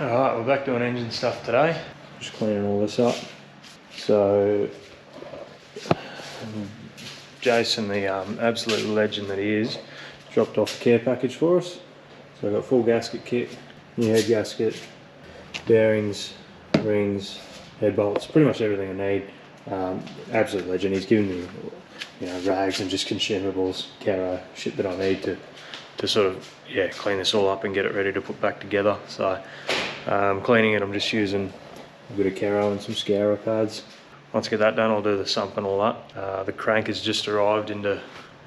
Alright, we're back doing engine stuff today. Just cleaning all this up. So, Jason, the absolute legend that he is, dropped off a care package for us. So I've got full gasket kit, new head gasket, bearings, rings, head bolts, pretty much everything I need. Absolute legend. He's given me, rags and just consumables, caro, shit that I need to sort of clean this all up and get it ready to put back together. So cleaning it, I'm just using a bit of caro and some scourer pads. Once I get that done, I'll do the sump and all that. The crank has just arrived into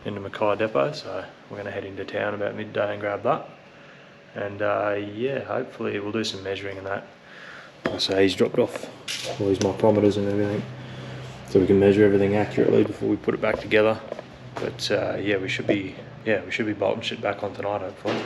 Mackay depot, so we're going to head into town about midday and grab that. And hopefully we'll do some measuring and that. So he's dropped off all his micrometers and everything, so we can measure everything accurately before we put it back together. But we should be bolting shit back on tonight, hopefully.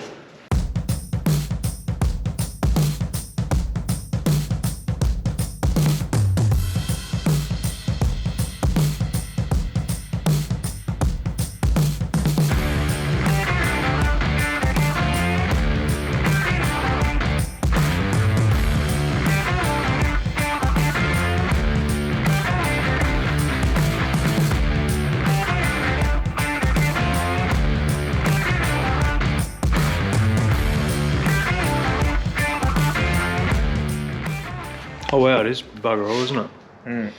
Oh wow, it is bugger all, isn't it?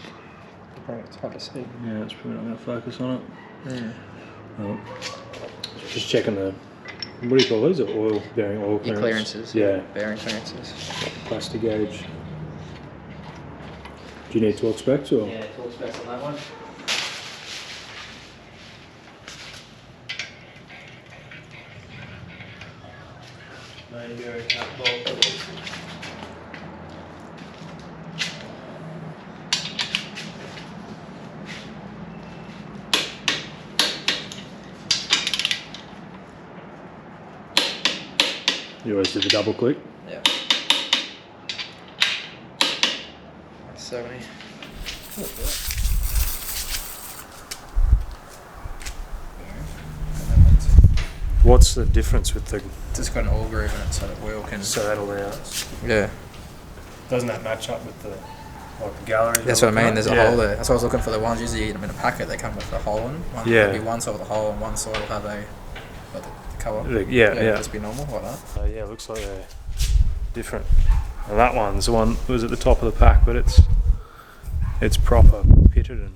It's hard to see. Yeah, it's probably not going to focus on it. Well, just checking the, what do you call these? Oil clearance? Your clearances. Yeah. Bearing clearances. Plastic gauge. Do you need torque specs or? Yeah, torque specs on that one. Main bearing cap bolt. You always do the double click? Yeah. 70. What's the difference with the... It's just got an oil groove in it so the wheel can... So that'll Yeah. Doesn't that match up with the gallery? That's what I mean, there's a hole there. That's why I was looking for the ones usually you get them in a packet, they come with a hole in. There'll be one side with a hole and one side will have a... Colour. Just be normal like that. It looks like they're different. And that one's the one that was at the top of the pack, but it's proper pitted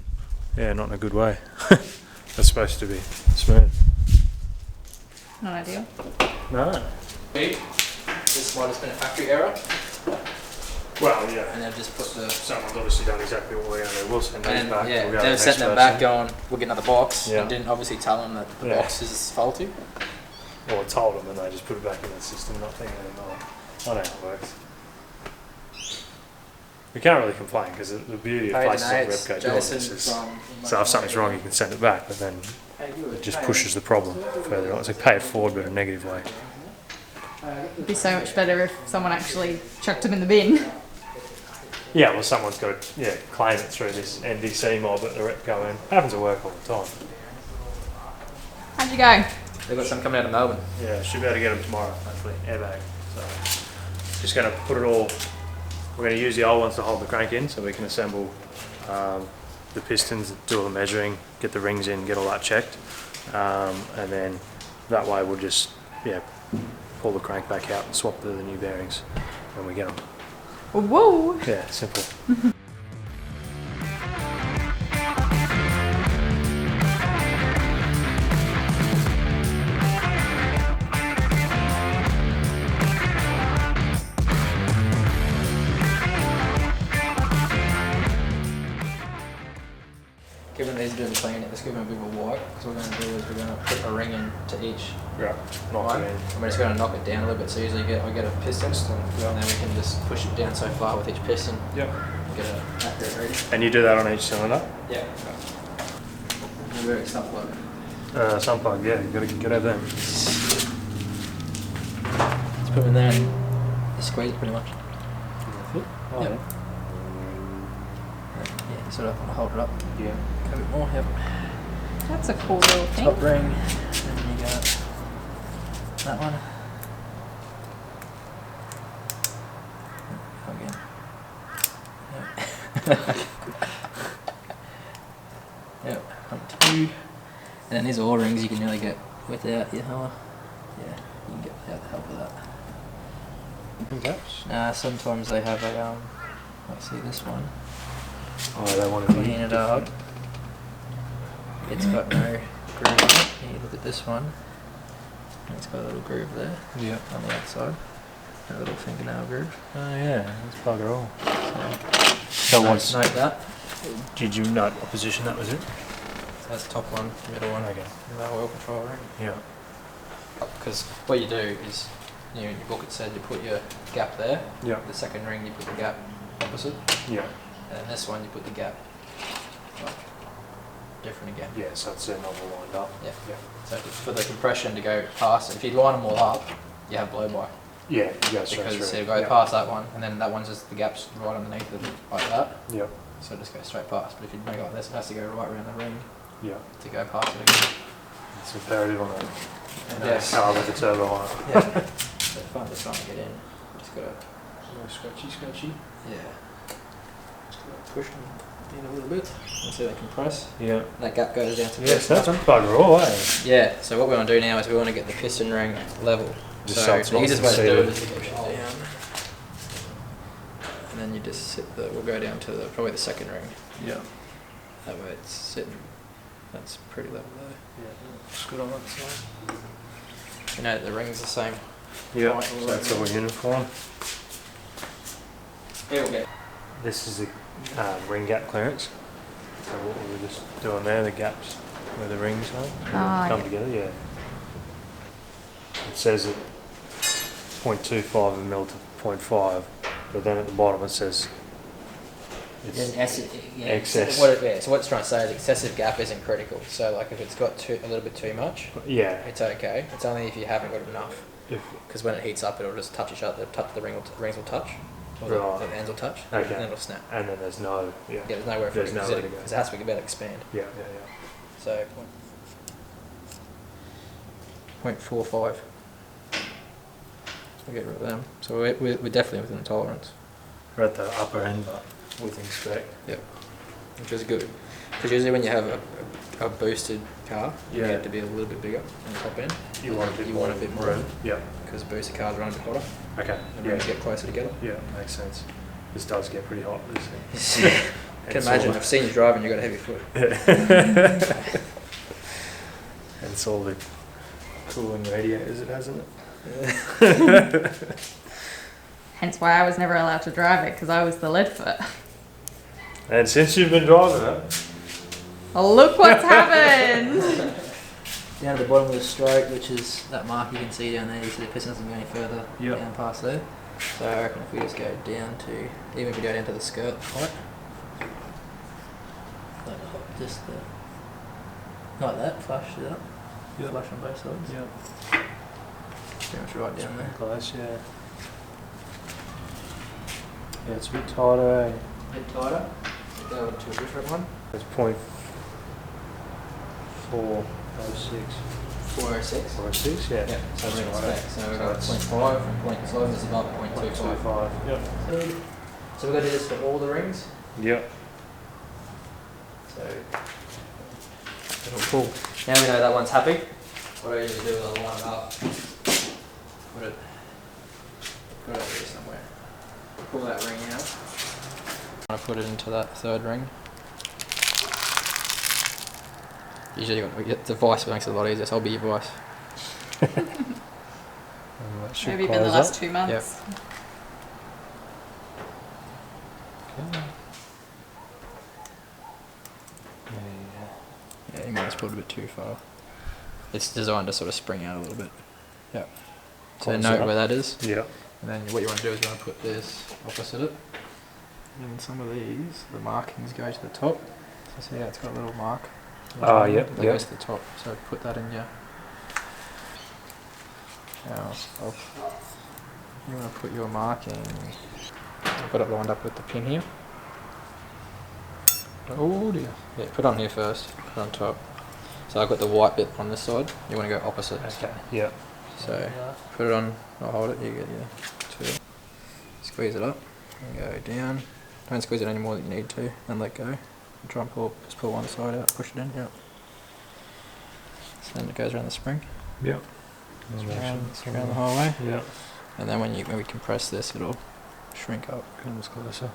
and not in a good way. That's supposed to be smooth. Not ideal. No. This might have been a factory error. Well, yeah. And they've just put the... Someone's obviously done exactly what we're going to do. We'll send those back. Yeah, we'll they've sent them back going, we'll get another box. Yeah. And didn't obviously tell them that the box is faulty. Well, I told them and they just put it back in the system, not thinking anymore. I know how it works. We can't really complain because the beauty of places like Repco doing this is, so if something's wrong you can send it back, but then it just pushes the problem further on. It's like pay it forward but in a negative way. It'd be so much better if someone actually chucked them in the bin. Yeah, well someone's got to claim it through this NDC mob at the Repco and it happens at work all the time. How'd you go? They've got some coming out of Melbourne. Yeah, should be able to get them tomorrow, hopefully, airbag. So, just going to put it all, we're going to use the old ones to hold the crank in so we can assemble the pistons, do all the measuring, get the rings in, get all that checked. And then that way we'll just, pull the crank back out and swap the new bearings when we get them. Whoa! Yeah, simple. Given these are doing the cleaning, let's give them a bit of a wipe. Because what we're going to do is we're going to put a ring into each. Yeah, knock it in. And we're just going to knock it down a little bit. So usually I get a piston, and then we can just push it down so far with each piston. Yep. And get an accurate reading. And you do that on each cylinder? Yeah. And we're sump plug. Sump plug, yeah, you got to get out there. Just put them in there and you squeeze pretty much. Oh, Yep. Yeah, sort of hold it up. Yeah. A bit more, yep. That's a cool little thing. Top ring, and then you got that one. Yep, hump 2. And then these O-rings you can nearly get without your hammer. Yeah, you can get without the help of that. Gaps? Nah, sometimes they have a, let's see this one. Oh, they want to Clean it up. It's got no groove on it. You look at this one. It's got a little groove there. Yeah. On the outside. A little fingernail groove. Oh yeah, that's bugger all. So note that. Did you note what position that was in? So that's the top one, middle one. Okay. The oil control ring. Yeah. Because what you do is, in your book it said you put your gap there. Yeah. The second ring you put the gap opposite. Yeah. And then this one you put the gap like different again. Yeah, so it's then all lined up. Yeah. Yeah. So for the compression to go past, if you line them all up, you have blow by. Yeah, you go straight Because through. you go past that one, and then that one's just the gaps right underneath it, like that. Yeah. So it just goes straight past. But if you make it like this, it has to go right around the ring Yeah. to go past it again. It's imperative on a Yes. car with a turbo on it. Yeah. So fun to try and get in. Just gotta. Scratchy. Yeah. Just gotta push them in a little bit. And see they compress. Yeah. That gap goes down to Yes, that's bugger all, eh? Yeah, so what we want to do now is we want to get the piston ring level. Just So it's the easiest way nice to and do it seated. is to push it down. And then you just sit we'll go down to probably the second ring. Yeah. That way it's sitting, that's pretty level there. Yeah, it's good on that side. You know the ring's the same. Yeah, height so that's all uniform. Here we go. This is the ring gap clearance. So what we were just doing there, the gaps where the rings are, come together, yeah. It says at 0.25 of a mil to 0.5, but then at the bottom it says it's excess. So what it's trying to say is excessive gap isn't critical. So like if it's got a little bit too much, yeah. it's okay. It's only if you haven't got enough. If, Because when it heats up, it'll just touch each other. The rings will touch. Or Right. the ends will touch. Okay. And then it'll snap. and then there's no, yeah. Yeah, there's nowhere for There's it nowhere to go. because it has to be about to expand. Yeah. So 0.45. We'll get rid of them. So we're definitely within the tolerance. We're at the upper end, but within spec. Yep. Which is good. Because usually when you have a boosted car, you Yeah. need it to be a little bit bigger on the top end. You want a bit more room. Yeah. Because boosted cars run a bit hotter. Okay. And Yeah. rings get closer together. Yeah, makes sense. This does get pretty hot. This I thing. can imagine, I've seen you driving, you've got a heavy foot. And it's all the cooling radiators it has in it. Hence why I was never allowed to drive it, because I was the lead foot. And since you've been driving it, Oh, look what's happened! Down at the bottom of the stroke, which is that mark you can see down there, you see the piston doesn't go any further down past there. So I reckon if we just go down to, even if we go down to the skirt height, just like that, flush it up, flush on both sides. yeah, Pretty much right down there. close, yeah. Yeah, it's a bit tighter, eh? A bit tighter, go to a different one. It's 0.406. 406. 406, yeah. Yeah, so we're in That's spec. right. So we've So got it's 0.5 and 0.5 is above 0.25. 0.25. Yep. So we're going to do this for all the rings. Yep. So cool. Now we know that one's happy. What I usually do is I'll line it up. Put it over here somewhere. Pull that ring out. I'm going to put it into that third ring. Usually you get the vice makes it a lot easier, so I'll be your vice. Maybe been the last 2 months. Yep. Yeah, you might have pulled a bit too far. It's designed to sort of spring out a little bit. Yeah. So note where that is. Yeah. And then what you want to do is you want to put this opposite it. And some of these, the markings go to the top. So see how it's got a little mark. Ah, yep, That goes to the top. So put that in your. Now, you want to put your marking. I've got it lined up with the pin here. Oh dear. Yeah, put it on here first. Put it on top. So I've got the white bit on this side. You want to go opposite. Okay. Yep. So put it on. I'll hold it. You get your two. Squeeze it up. And go down. Don't squeeze it any more than you need to, and let go. And try and just pull one side out, push it in. Yep. So then it goes around the spring. Yep. Around the whole way. Yep. And then when we compress this, it'll shrink up. Comes closer.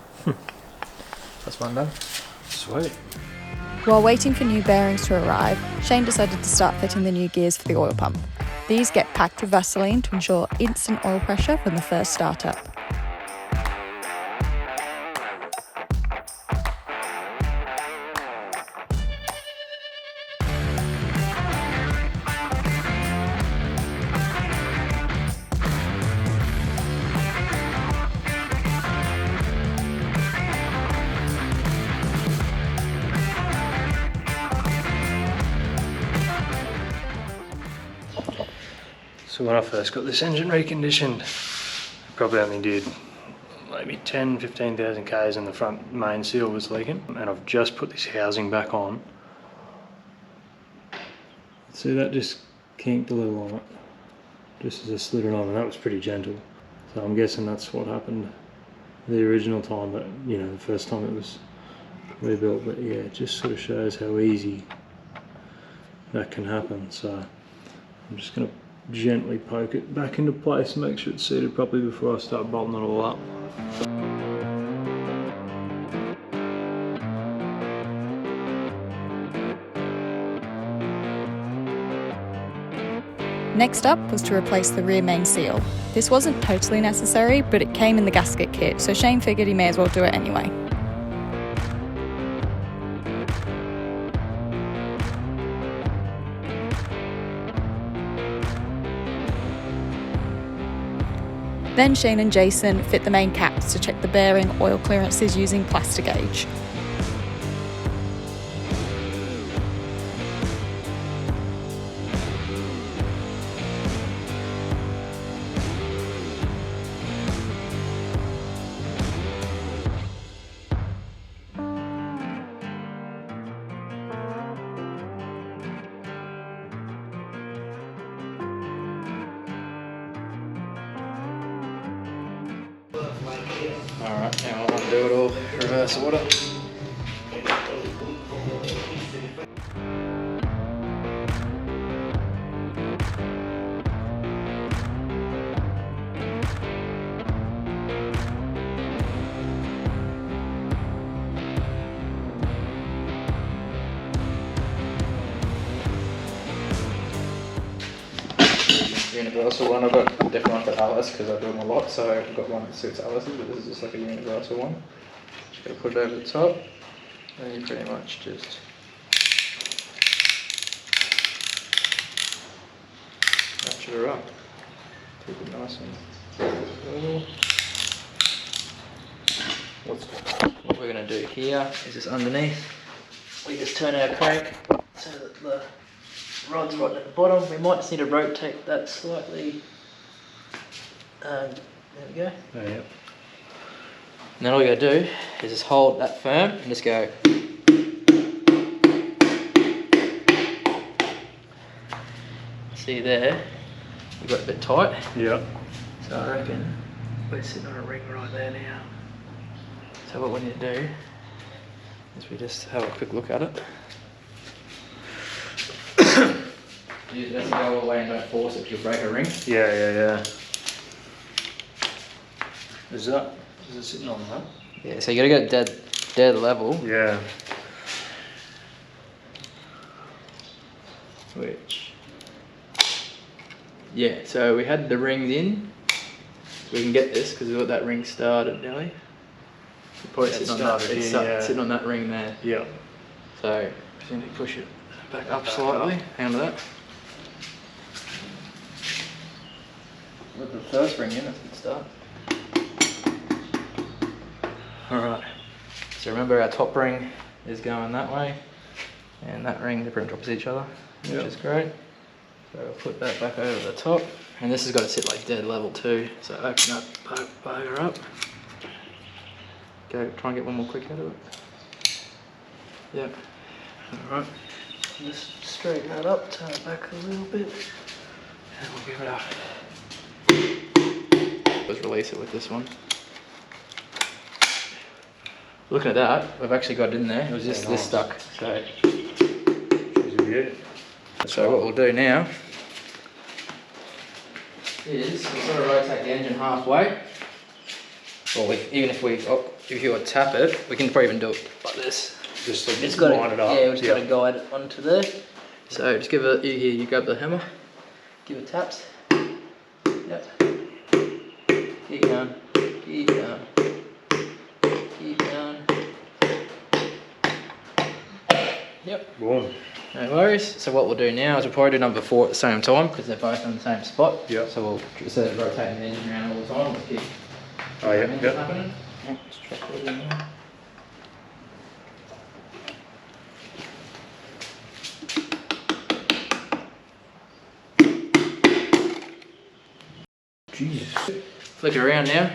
That's one done. Sweet. While waiting for new bearings to arrive, Shane decided to start fitting the new gears for the oil pump. These get packed with Vaseline to ensure instant oil pressure from the first startup. So when I first got this engine reconditioned, I probably only did maybe 10-15,000 k's and the front main seal was leaking, and I've just put this housing back on. See, that just kinked a little on it, just as I slid it on, and that was pretty gentle. So I'm guessing that's what happened the original time, but you know, the first time it was rebuilt. But yeah, it just sort of shows how easy that can happen. So I'm just going to gently poke it back into place, make sure it's seated properly before I start bolting it all up. Next up was to replace the rear main seal. This wasn't totally necessary, but it came in the gasket kit, so Shane figured he may as well do it anyway. Then Shane and Jason fit the main caps to check the bearing oil clearances using Plastigauge. Alright, now I want to do it all reverse order. Universal one, I've got a different one for Alice because I do them a lot, so I've got one that suits Alice's, but this is just like a universal one. Just gotta put it over the top, and you pretty much just ratchet her up. Keep it nice and what we're gonna do here is just underneath, we just turn our crank so that the rod's right at the bottom. We might just need to rotate that slightly. There we go. Oh, yep. And then all you gotta do is just hold that firm and just go. See there, we got a bit tight. Yep. So I reckon we're sitting on a ring right there now. So what we need to do is we just have a quick look at it. You just go all the way and don't force it, you'll break a ring. Yeah. Is it sitting on that? Yeah, so you gotta get dead level. Yeah. Which, yeah, so we had the rings in. We can get this because we got that ring started, Nelly. Probably Yeah, sitting on that. It's yeah. sitting on that ring there. Yeah. So just need to push it back up slightly. Hang on to that. With the first ring in, that's a good start. Alright, so remember our top ring is going that way, and that ring, they're pretty much opposite each other, which is great. So I'll put that back over the top, and this has got to sit like dead level too, so open up, bugger up. Go, try and get one more click out of it. Yep, alright. Just straighten that up, turn it back a little bit, and we'll give it up. Let's release it with this one. looking at that, we've actually got it in there. It was just Yeah, this nice. stuck. So Yeah. what we'll do now is we'll sort of rotate the engine halfway. Or even if you would tap it, we can probably even do it like this. Just like It's got line it up. Yeah, we've just got to guide it onto there. So just give it. You grab the hammer, give it taps. Yep. Keep going. Keep going. Keep going. Yep. Boom. No worries. So what we'll do now is we'll probably do number 4 at the same time because they're both on the same spot. Yep. So we'll instead of rotating the engine around all the time, we'll keep. Oh yeah. Yep. Happening. Yeah, just drop it in there. Jesus. Flick it around now.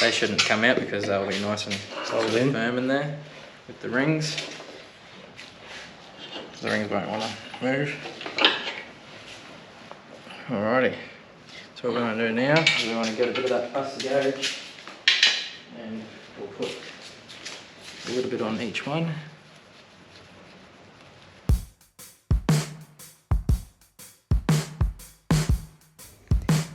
They shouldn't come out because they'll be nice and firm in there with the rings. The rings won't want to move. Alrighty. So what we're going to do now is we want to get a bit of that plastic garage and we'll put a little bit on each one.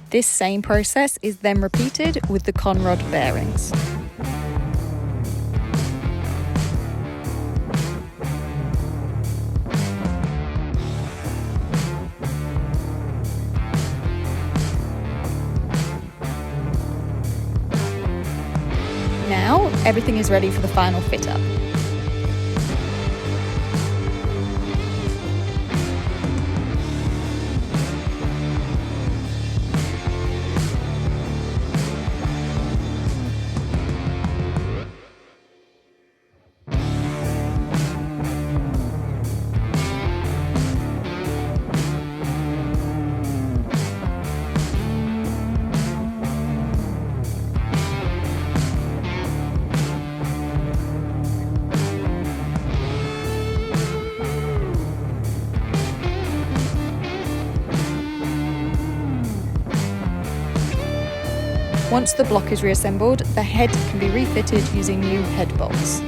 This same process is then repeated with the conrod bearings. Now, everything is ready for the final fit-up. Once the block is reassembled, the head can be refitted using new head bolts.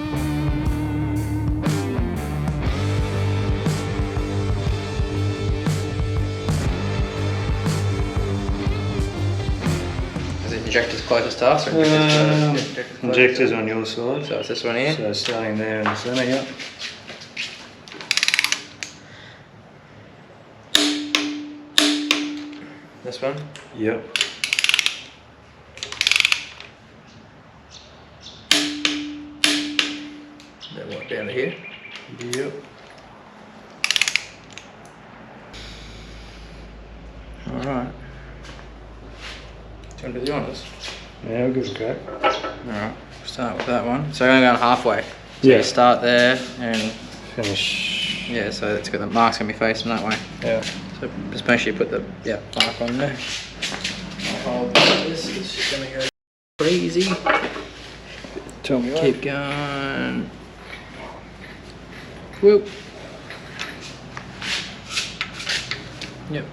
Is the injector's closest to us? Or Injectors on your side. So it's this one here. So starting there in the centre, yeah. This one. Yep. Then what down to here? Yep. Alright. Do you want to do the honours? Yeah, we'll give it a crack. Alright, we'll start with that one. So we're going to go halfway. So Yeah. you start there and Finish. yeah, so it's got the mark's going to be facing that way. Yeah. So just make sure you put the mark on there. I'll hold this, it's just going to go crazy. Tell me what. Keep going. Whoop. Yep.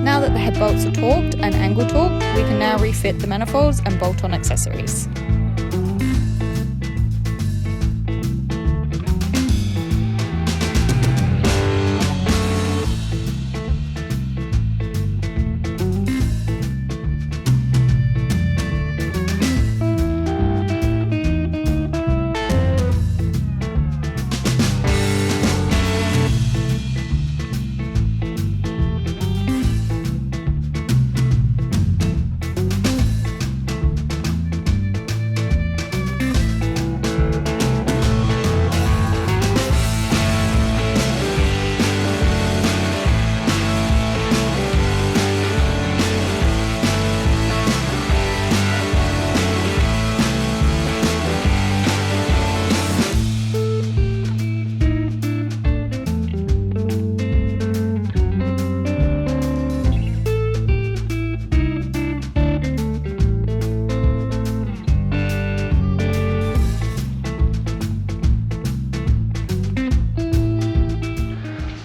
Now that the head bolts are torqued and angle torqued, we can now refit the manifolds and bolt-on accessories.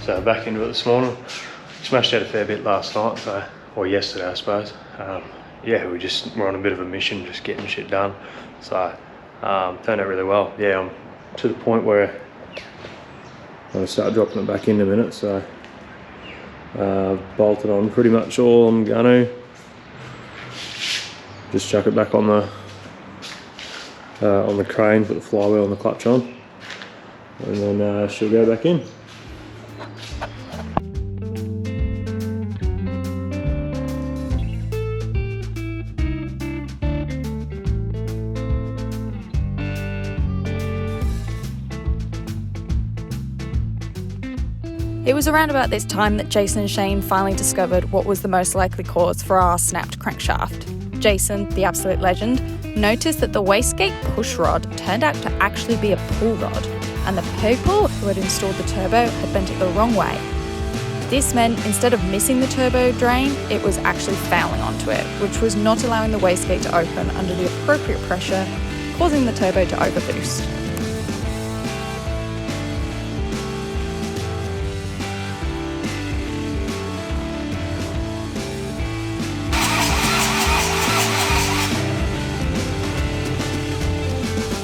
So back into it this morning. Smashed out a fair bit last night, so, or yesterday I suppose. Yeah, we're on a bit of a mission, just getting shit done. So turned out really well. Yeah, I'm to the point where I'm going to start dropping it back in a minute. So bolted on pretty much all I'm going to. Just chuck it back on the crane, put the flywheel and the clutch on, and then she'll go back in. It was around about this time that Jason and Shane finally discovered what was the most likely cause for our snapped crankshaft. Jason, the absolute legend, noticed that the wastegate push rod turned out to actually be a pull rod, and the people who had installed the turbo had bent it the wrong way. This meant instead of missing the turbo drain, it was actually fouling onto it, which was not allowing the wastegate to open under the appropriate pressure, causing the turbo to overboost.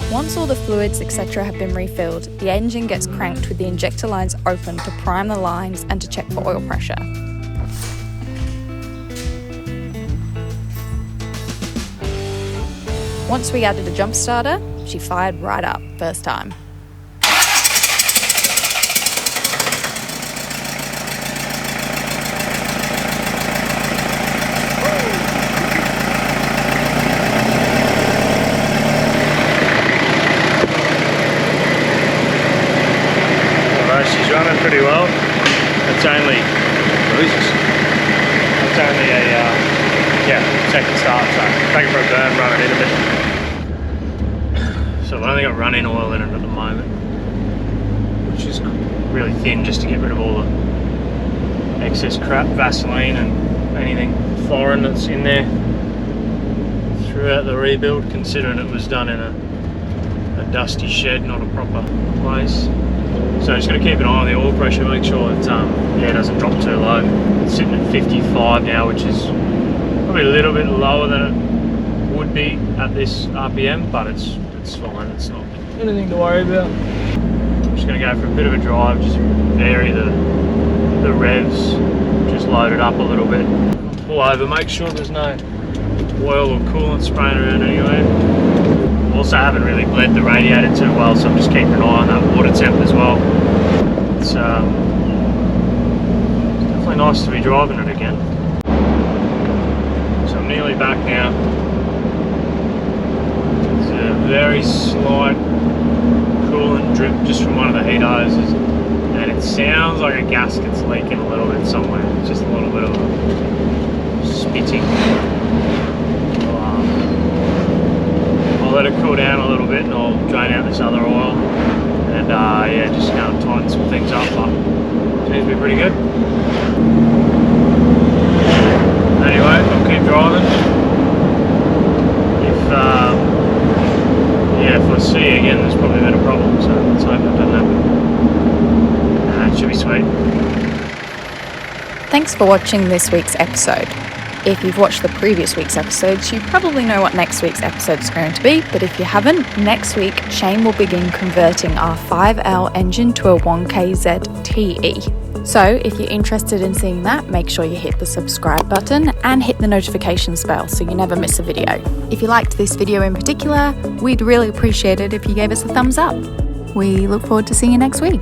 Once all the fluids, etc. have been refilled, the engine gets cranked with the injector lines open to prime the lines and to check for oil pressure. Once we added a jump starter, she fired right up first time. She's running pretty well. It's only a second start, so take it for a burn, run it in a bit. So I've only got run-in oil in it at the moment, which is really thin, just to get rid of all the excess crap, Vaseline and anything foreign that's in there throughout the rebuild, considering it was done in a dusty shed, not a proper place. So just got to keep an eye on the oil pressure, make sure it doesn't drop too low. It's sitting at 55 now, which is probably a little bit lower than it would be at this RPM, but it's fine. It's not anything to worry about. I'm just going to go for a bit of a drive, just vary the revs, just load it up a little bit. Pull over, make sure there's no oil or coolant spraying around anywhere. Also haven't really bled the radiator too well, so I'm just keeping an eye on that water temp as well. It's definitely nice to be driving it again. So I'm nearly back now. It's a very slight coolant drip just from one of the heat hoses, and it sounds like a gasket's leaking a little bit somewhere. Just a little bit of spitting. I'll let it cool down a little bit and I'll drain out this other oil and yeah, just go and tighten some things up, but it seems to be pretty good. Anyway, I'll keep driving. If I see you again, there's probably been a problem, so let's hope it doesn't happen. It should be sweet. Thanks for watching this week's episode. If you've watched the previous week's episodes, you probably know what next week's episode is going to be, but if you haven't, next week Shane will begin converting our 5L engine to a 1KZ TE. So if you're interested in seeing that, make sure you hit the subscribe button and hit the notifications bell so you never miss a video. If you liked this video in particular, we'd really appreciate it if you gave us a thumbs up. We look forward to seeing you next week.